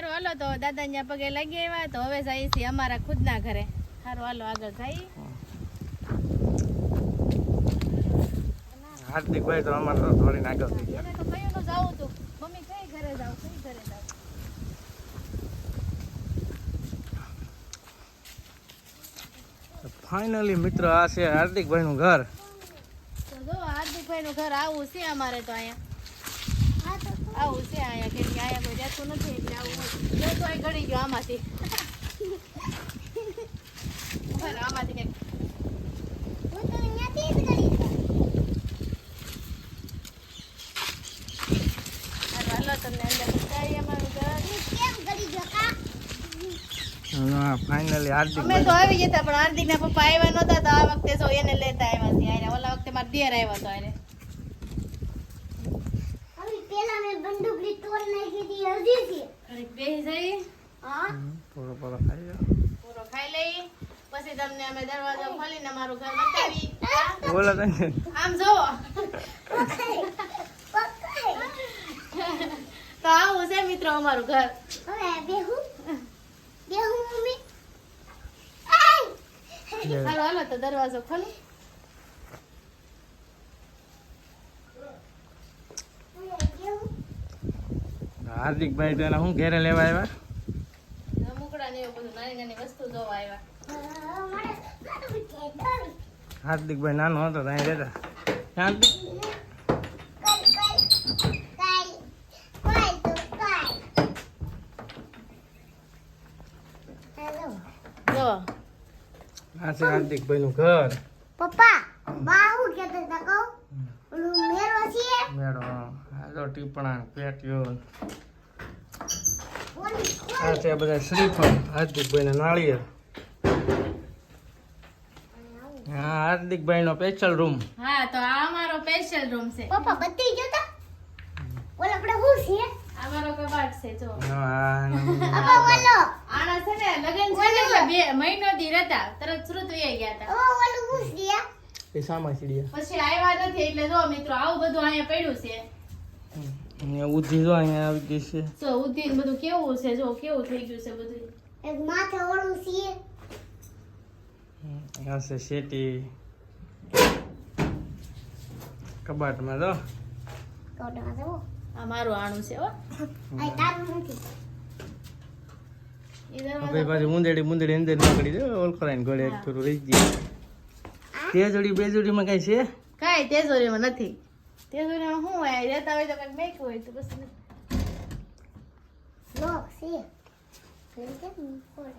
હારું હાલો તો દાદા ત્યાં પગે લાગી આવ્યા તો હવે જઈએ છીએ અમારા ખુદના ઘરે. હારું હાલો આગળ જઈએ. હાર્દિકભાઈ તો અમારે તો થોડી આગળ થઈ ગયા. એને તો કયું નું જાવું તું મમ્મી કઈ ઘરે જાવ કઈ ઘરે જાવ. ફાઇનલી મિત્ર આ છે હાર્દિકભાઈ નું ઘર. તો જો હાર્દિકભાઈ નું ઘર આવું છે અમારે તો અહીંયા આવું છે અહીંયા કેમ કે અહીંયા કોઈ રહેતું નથી એટલે આવું જો તો અહીં ગળી ગયો આમાંથી આમાંથી કંઈક હાલો તમને અંદર બતાવીએ અમારું ઘર. ફાઇનલી અમે તો હાર્દિકભાઈ આવી જતા પણ હાર્દિક ના પપ્પા આવ્યા નતા તો આ વખતે જો એને લેતા આવ્યા છે આરે. ઓલા વખતે મારા દિયર આવ્યા તો આરે. ઘડીક બેસી જઈ પૂરો પૂરો ખાઈ જાઓ. પૂરો ખાઈ લઈ પછી તમને અમે દરવાજો ખોલીને અમારું ઘર બતાવી. બોલો તને આમ જોવો તો આવું છે મિત્રો અમારું ઘર. હાલો હાલો તો દરવાજો ખોલો. હાર્દિકભાઈ તો એના શું ઘેરે લેવા આવ્યા? રમકડા ને એવું બધું નાની નાની વસ્તુ જોવા આવ્યા. હાર્દિકભાઈ નાનો હતો તો અહીં રહેતા. હાર્દિક જો આ છે હાર્દિકભાઈ નું ઘર. પપ્પા બાહુ કેતા હતા કહો ઓલું મેરો છે મેળો આ તો ટીપણા પેટીઓ. ઓલી આ છે બધા શ્રીફળ હાર્દિકભાઈ ના નાળિયેર. હા હાર્દિકભાઈ નો સ્પેશિયલ રૂમ. હા તો આ અમારો સ્પેશિયલ રૂમ છે. પપ્પા બત્તી જતા ઓલા આપણે હું છે આ મારો કબાટ છે જો. પપ્પા ઓલો આના છે ને લગન છે ને એટલે 2 મહિનો દી રહેતા તરત સુરત વહી ગયા હતા. ઓલું હું છે એ સામા સીડિયા પછી આવ્યા નથી એટલે જો મિત્રો આવું બધું અહીંયા પડ્યું છે. અહીંયા ઉધી જો અહીંયા આવી ગઈ છે. જો ઉધી ને બધું કેવું છે જો કેવું થઈ ગયું છે બધું. એક માથે ઓલું છે આ છે શેટી કબાટમાં તો કોટમાં જવો આ મારું આણું છે હો. આ તારું નથી ઈ ભાઈ દરવાજો પાછી મુંદડી અંદર નીકળી જાય ઓલ કરાઈને ગળે એક થોડું રહી ગયું. તે જોડી બે જોડીમાં કઈ છે? કાંઈ તેજોરીમાં નથી. તેજોરીમાં શું હોય રહેતા હોય તો કંઈક મેક્યું હોય તો બસ. લોક છે કેમ કોણ